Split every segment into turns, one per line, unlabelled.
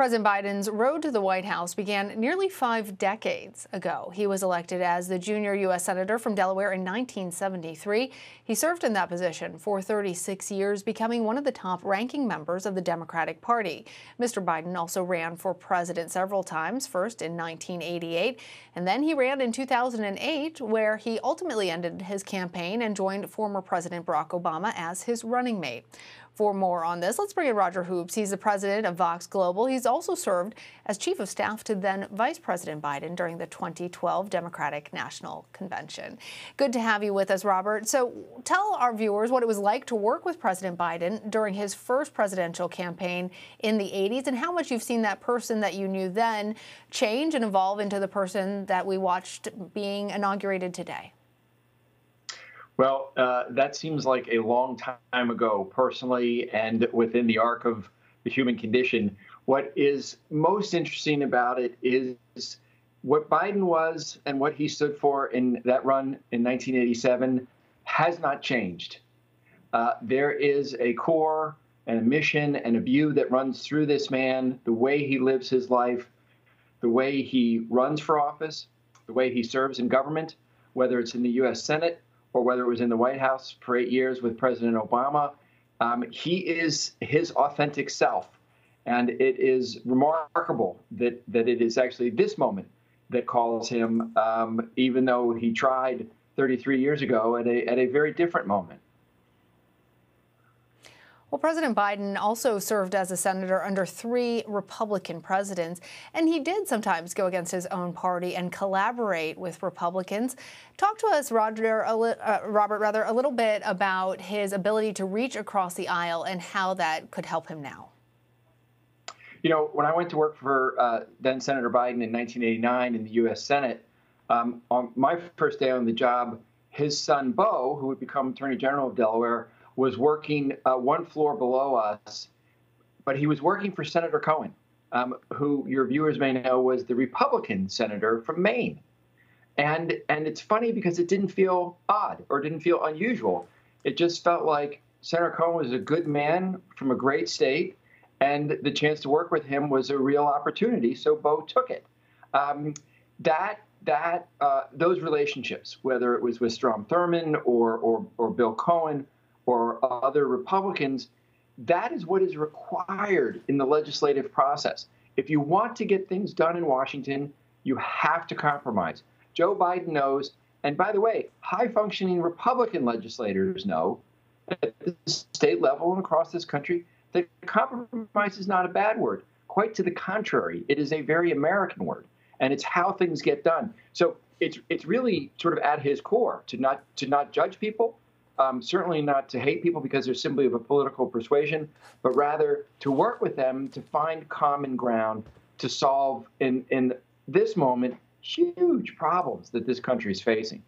President Biden's road to the White House began nearly 5 decades ago. He was elected as the junior U.S. Senator from Delaware in 1973. He served in that position for 36 years, becoming one of the top-ranking members of the Democratic Party. Mr. Biden also ran for president several times, first in 1988, and then he ran in 2008, where he ultimately ended his campaign and joined former President Barack Obama as his running mate. For more on this, let's bring in Roger Hoops. He's the president of VOX Global. He's also served as chief of staff to then Vice President Biden during the 2012 Democratic National Convention. Good to have you with us, Robert. So tell our viewers what it was like to work with President Biden during his first presidential campaign in the 80s and how much you've seen that person that you knew then change and evolve into the person that we watched being inaugurated today.
Well, that seems like a long time ago, personally, and within the arc of the human condition. What is most interesting about it is what Biden was and what he stood for in that run in 1987 has not changed. There is a core and a mission and a view that runs through this man, the way he lives his life, the way he runs for office, the way he serves in government, whether it's in the U.S. Senate, or whether it was in the White House for 8 years with President Obama. He is his authentic self. And it is remarkable that it is actually this moment that calls him, even though he tried 33 years ago at a very different moment.
Well, President Biden also served as a senator under 3 Republican presidents, and he did sometimes go against his own party and collaborate with Republicans. Talk to us, Robert, a little bit about his ability to reach across the aisle and how that could help him now.
You know, when I went to work for then Senator Biden in 1989 in the U.S. Senate, on my first day on the job, his son, Beau, who would become Attorney General of Delaware, was working one floor below us, but he was working for Senator Cohen, who your viewers may know was the Republican senator from Maine. And it's funny because it didn't feel odd or didn't feel unusual. It just felt like Senator Cohen was a good man from a great state, and the chance to work with him was a real opportunity, so Beau took it. Those relationships, whether it was with Strom Thurmond or Bill Cohen, or other Republicans, that is what is required in the legislative process. If you want to get things done in Washington, you have to compromise. Joe Biden knows, and by the way, high-functioning Republican legislators know at the state level and across this country that compromise is not a bad word. Quite to the contrary, it is a very American word, and it's how things get done. So it's really sort of at his core to not judge people. Certainly not to hate people because they're simply of a political persuasion, but rather to work with them to find common ground to solve, in this moment, huge problems that this country is facing.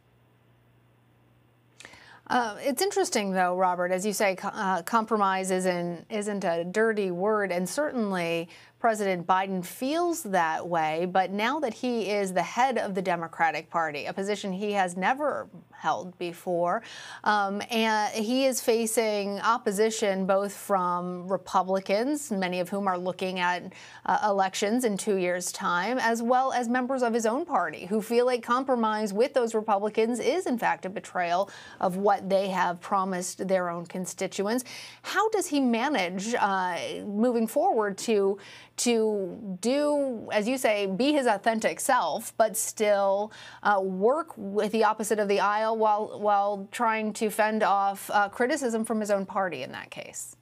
It's interesting, though, Robert, as you say, compromise isn't a dirty word, and certainly President Biden feels that way. But now that he is the head of the Democratic Party, a position he has never held before, and he is facing opposition both from Republicans, many of whom are looking at elections in 2 years' time, as well as members of his own party who feel like compromise with those Republicans is, in fact, a betrayal of what they have promised their own constituents. How does he manage moving forward to do, as you say, be his authentic self, but still work with the opposite of the aisle while trying to fend off criticism from his own party in that case?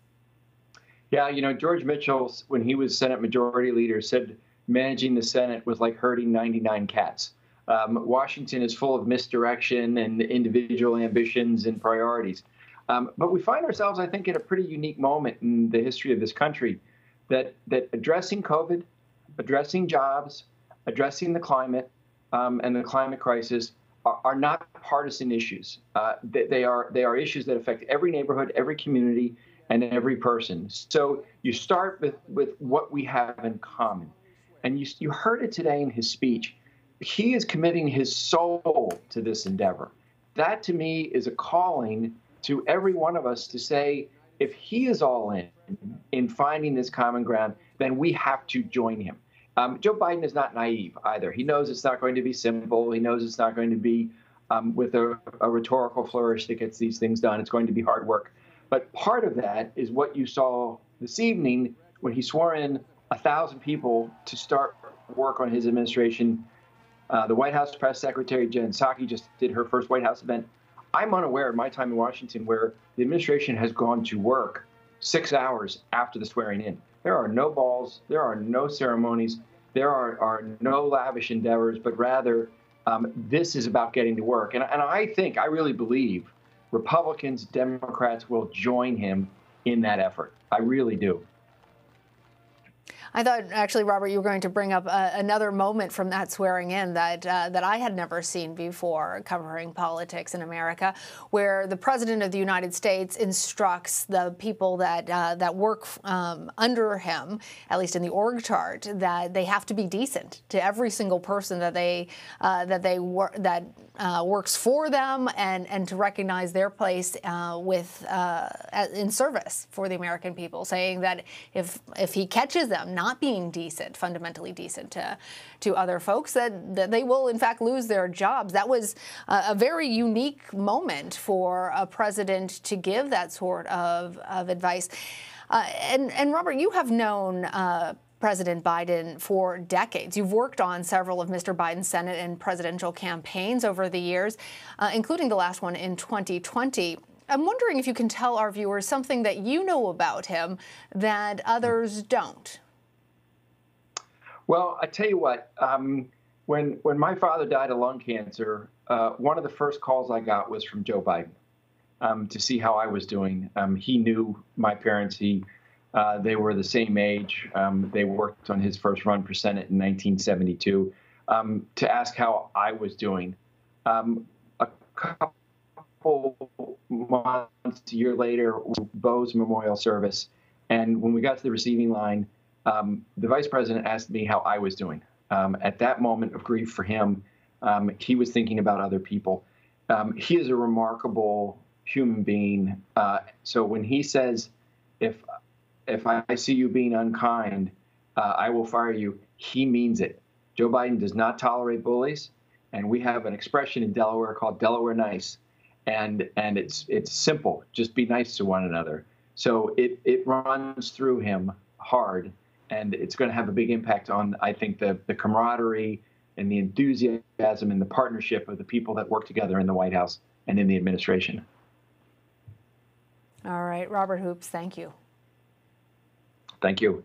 Yeah, you know, George Mitchell, when he was Senate Majority Leader, said managing the Senate was like herding 99 cats. Washington is full of misdirection and individual ambitions and priorities. But we find ourselves, I think, at a pretty unique moment in the history of this country that addressing COVID, addressing jobs, addressing the climate and the climate crisis are not partisan issues. They are issues that affect every neighborhood, every community, and every person. So you start with what we have in common. And you heard it today in his speech. He is committing his soul to this endeavor. That, to me, is a calling to every one of us to say, if he is all in, in finding this common ground, then we have to join him. Joe Biden is not naive either. He knows it's not going to be simple. He knows it's not going to be with a rhetorical flourish that gets these things done. It's going to be hard work. But part of that is what you saw this evening when he swore in 1,000 people to start work on his administration. The White House press secretary, Jen Psaki, just did her first White House event. I'm unaware in my time in Washington where the administration has gone to work 6 hours after the swearing in. There are no balls. There are no ceremonies. There are no lavish endeavors, but rather this is about getting to work. And I really believe Republicans, Democrats will join him in that effort. I really do.
I thought, actually, Robert, you were going to bring up another moment from that swearing in that I had never seen before covering politics in America, where the President of the United States instructs the people that work under him, at least in the org chart, that they have to be decent to every single person that works for them, and to recognize their place in service for the American people, saying that if he catches them not being decent, fundamentally decent to other folks, that they will in fact lose their jobs. That was a very unique moment for a president to give that sort of advice. And Robert, you have known President Biden for decades. You've worked on several of Mr. Biden's Senate and presidential campaigns over the years, including the last one in 2020. I'm wondering if you can tell our viewers something that you know about him that others don't.
Well, I tell you what, when my father died of lung cancer, one of the first calls I got was from Joe Biden to see how I was doing. He knew my parents. They were the same age. They worked on his first run for Senate in 1972 to ask how I was doing. A couple months, a year later, Bo's memorial service. And when we got to the receiving line, the vice president asked me how I was doing. At that moment of grief for him, he was thinking about other people. He is a remarkable human being. So when he says, if I see you being unkind, I will fire you, he means it. Joe Biden does not tolerate bullies. And we have an expression in Delaware called Delaware nice. And it's simple. Just be nice to one another. So it runs through him hard. And it's going to have a big impact on, I think, the camaraderie and the enthusiasm and the partnership of the people that work together in the White House and in the administration.
All right. Robert Hoops, thank you.
Thank you.